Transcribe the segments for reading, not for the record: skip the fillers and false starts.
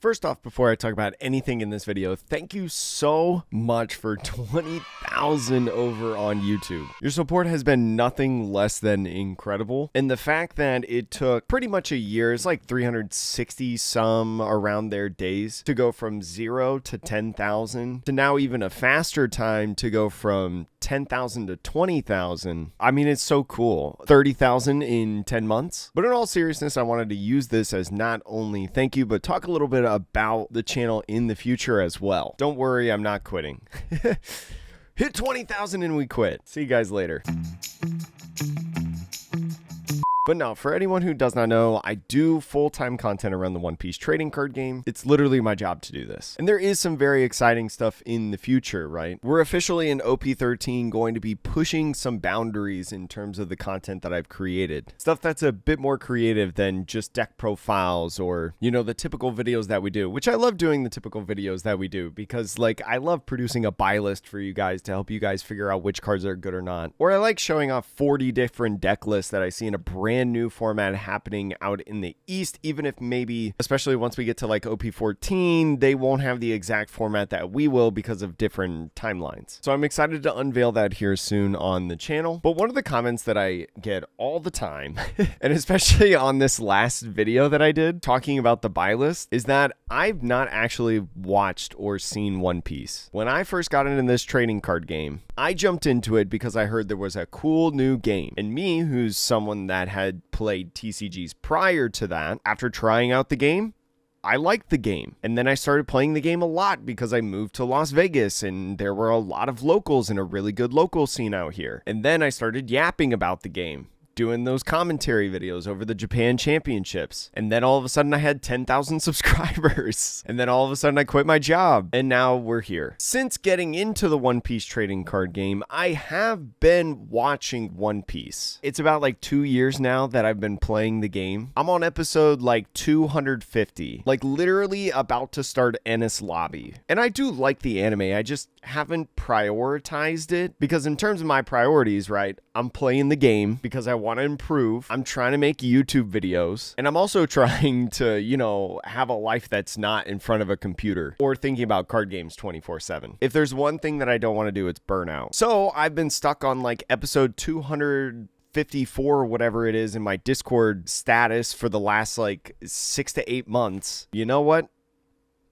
First off, before I talk about anything in this video, thank you so much for 20,000 over on YouTube. Your support has been nothing less than incredible. And the fact that it took pretty much a year, it's like 360 some around their days to go from 0 to 10,000 to now even a faster time to go from 10,000 to 20,000. I mean, it's so cool. 30,000 in 10 months. But in all seriousness, I wanted to use this as not only thank you, but talk a little bit about the channel in the future as well. Don't worry, I'm not quitting. Hit 20,000 and we quit. See you guys later. But no, for anyone who does not know, I do full-time content around the One Piece trading card game. It's literally my job to do this. And there is some very exciting stuff in the future, right? We're officially in OP13 going to be pushing some boundaries in terms of the content that I've created. Stuff that's a bit more creative than just deck profiles or, you know, the typical videos that we do, which I love doing the typical videos that we do because, like, I love producing a buy list for you guys to help you guys figure out which cards are good or not. Or I like showing off 40 different deck lists that I see in a brand new format happening out in the East, even if maybe, especially once we get to like OP14, they won't have the exact format that we will because of different timelines. So I'm excited to unveil that here soon on the channel. But one of the comments that I get all the time, and especially on this last video that I did talking about the buy list, is that I've not actually watched or seen One Piece. When I first got into this trading card game, I jumped into it because I heard there was a cool new game. And me, who's someone that had played TCGs prior to that, after trying out the game, I liked the game. And then I started playing the game a lot because I moved to Las Vegas and there were a lot of locals in a really good local scene out here. And then I started yapping about the game, doing those commentary videos over the Japan Championships. And then all of a sudden I had 10,000 subscribers. And then all of a sudden I quit my job. And now we're here. Since getting into the One Piece trading card game, I have been watching One Piece. It's about like 2 years now that I've been playing the game. I'm on episode like 250, like literally about to start Enies Lobby. And I do like the anime. I just haven't prioritized it because in terms of my priorities, right, I'm playing the game because I want to improve. I'm trying to make YouTube videos, and I'm also trying to, you know, have a life that's not in front of a computer or thinking about card games 24/7. If there's one thing that I don't want to do, it's burnout. So I've been stuck on like episode 254 or whatever it is in my Discord status for the last like 6 to 8 months. You know what?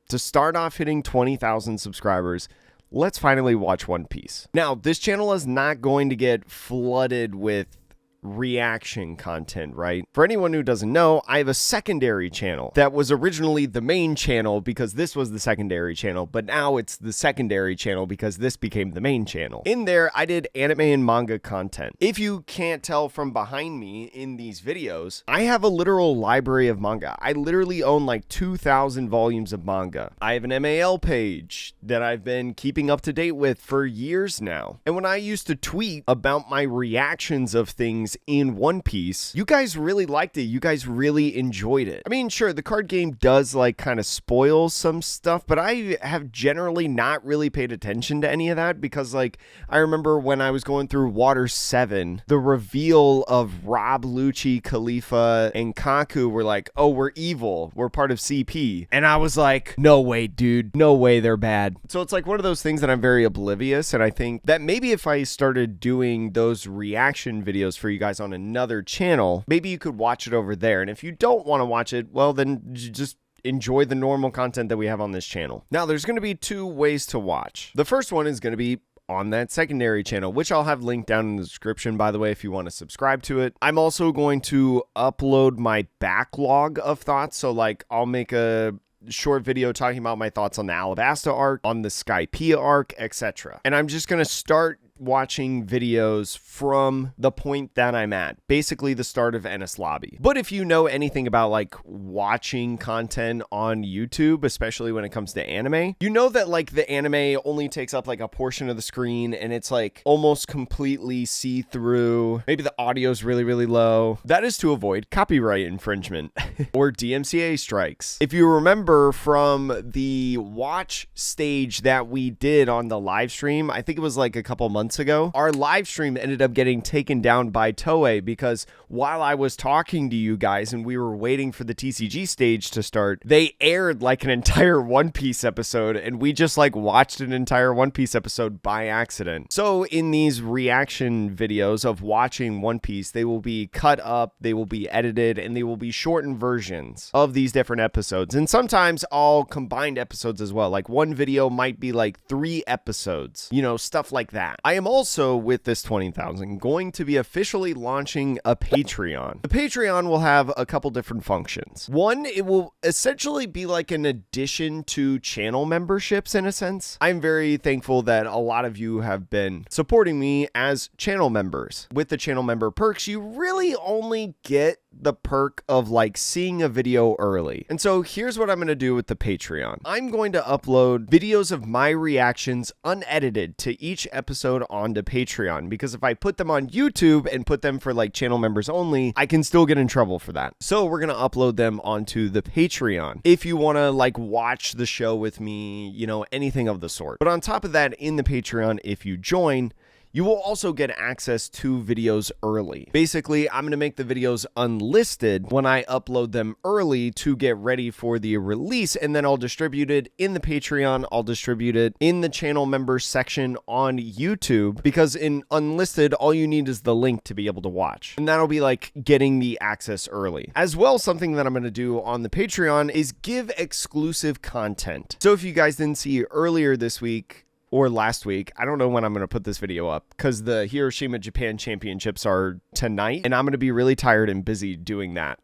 To start off hitting 20,000 subscribers, let's finally watch One Piece. Now, this channel is not going to get flooded with reaction content, right? For anyone who doesn't know, I have a secondary channel that was originally the main channel because this was the secondary channel, but now it's the secondary channel because this became the main channel. In there, I did anime and manga content. If you can't tell from behind me in these videos, I have a literal library of manga. I literally own like 2,000 volumes of manga. I have an MAL page that I've been keeping up to date with for years now. And when I used to tweet about my reactions of things in One Piece, you guys really liked it. You guys really enjoyed it. I mean, sure, the card game does like kind of spoil some stuff, but I have generally not really paid attention to any of that because like I remember when I was going through Water 7, the reveal of Rob, Lucci, Khalifa, and Kaku were like, oh, we're evil. We're part of CP. And I was like, no way, dude. No way, they're bad. So it's like one of those things that I'm very oblivious, and I think that maybe if I started doing those reaction videos for you guys on another channel, maybe you could watch it over there. And if you don't want to watch it, well, then just enjoy the normal content that we have on this channel. Now, there's going to be 2 ways to watch. The first one is going to be on that secondary channel, which I'll have linked down in the description, by the way, if you want to subscribe to it. I'm also going to upload my backlog of thoughts. So like I'll make a short video talking about my thoughts on the Alabasta arc, on the Skypiea arc, etc. And I'm just going to start watching videos from the point that I'm at, basically the start of Enies Lobby. But if you know anything about like watching content on YouTube, especially when it comes to anime, you know that like the anime only takes up like a portion of the screen and it's like almost completely see-through. Maybe the audio is really, really low. That is to avoid copyright infringement or DMCA strikes. If you remember from the watch stage that we did on the live stream, I think it was like a couple months months ago, our live stream ended up getting taken down by Toei because while I was talking to you guys and we were waiting for the TCG stage to start, they aired like an entire One Piece episode, and we just like watched an entire One Piece episode by accident. So in these reaction videos of watching One Piece, they will be cut up, they will be edited, and they will be shortened versions of these different episodes. And sometimes all combined episodes as well. Like one video might be like 3 episodes, you know, stuff like that. I am also, with this 20,000, going to be officially launching a Patreon. The Patreon will have a couple different functions. One, it will essentially be like an addition to channel memberships in a sense. I'm very thankful that a lot of you have been supporting me as channel members. With the channel member perks, you really only get the perk of like seeing a video early. And so here's what I'm going to do with the Patreon. I'm going to upload videos of my reactions unedited to each episode onto Patreon, because if I put them on YouTube and put them for like channel members only, I can still get in trouble for that. So we're going to upload them onto the Patreon if you want to like watch the show with me, you know, anything of the sort. But on top of that, in the Patreon, if you join, you will also get access to videos early. Basically, I'm going to make the videos unlisted when I upload them early to get ready for the release, and then I'll distribute it in the Patreon. I'll distribute it in the channel members section on YouTube, because in unlisted, all you need is the link to be able to watch. And that'll be like getting the access early. As well, something that I'm going to do on the Patreon is give exclusive content. So if you guys didn't see earlier this week, or last week, I don't know when I'm going to put this video up, because the Hiroshima Japan Championships are tonight, and I'm going to be really tired and busy doing that.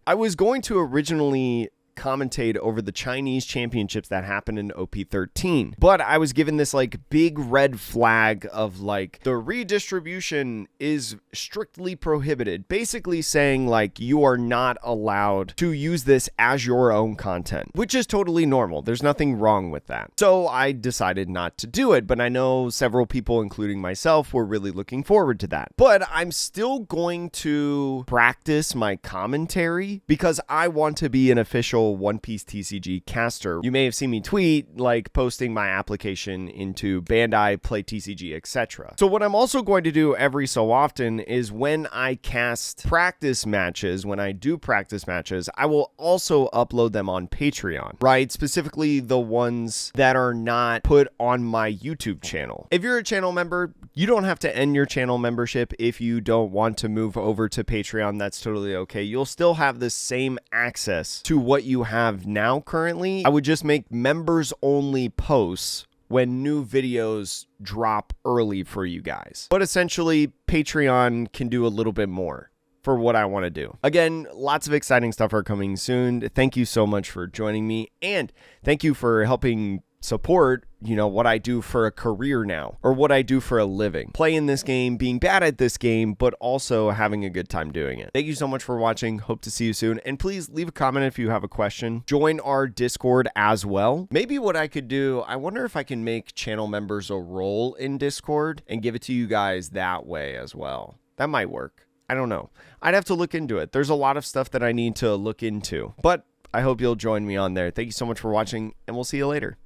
I was going to originally commentate over the Chinese championships that happened in OP13, but I was given this like big red flag of like the redistribution is strictly prohibited, basically saying like you are not allowed to use this as your own content, which is totally normal. There's nothing wrong with that. So I decided not to do it, but I know several people, including myself, were really looking forward to that. But I'm still going to practice my commentary because I want to be an official One Piece TCG caster. You may have seen me tweet like posting my application into Bandai, Play TCG, etc. So what I'm also going to do every so often is when I cast practice matches, when I do practice matches, I will also upload them on Patreon, right? Specifically the ones that are not put on my YouTube channel. If you're a channel member, you don't have to end your channel membership if you don't want to move over to Patreon. That's totally okay. You'll still have the same access to what you have now currently. I would just make members only posts when new videos drop early for you guys. But essentially, Patreon can do a little bit more for what I want to do. Again, lots of exciting stuff are coming soon. Thank you so much for joining me, and thank you for helping support, you know, what I do for a career now, or what I do for a living. Playing this game, being bad at this game, but also having a good time doing it. Thank you so much for watching. Hope to see you soon. And please leave a comment if you have a question. Join our Discord as well. Maybe what I could do, I wonder if I can make channel members a role in Discord and give it to you guys that way as well. That might work. I don't know. I'd have to look into it. There's a lot of stuff that I need to look into, but I hope you'll join me on there. Thank you so much for watching, and we'll see you later.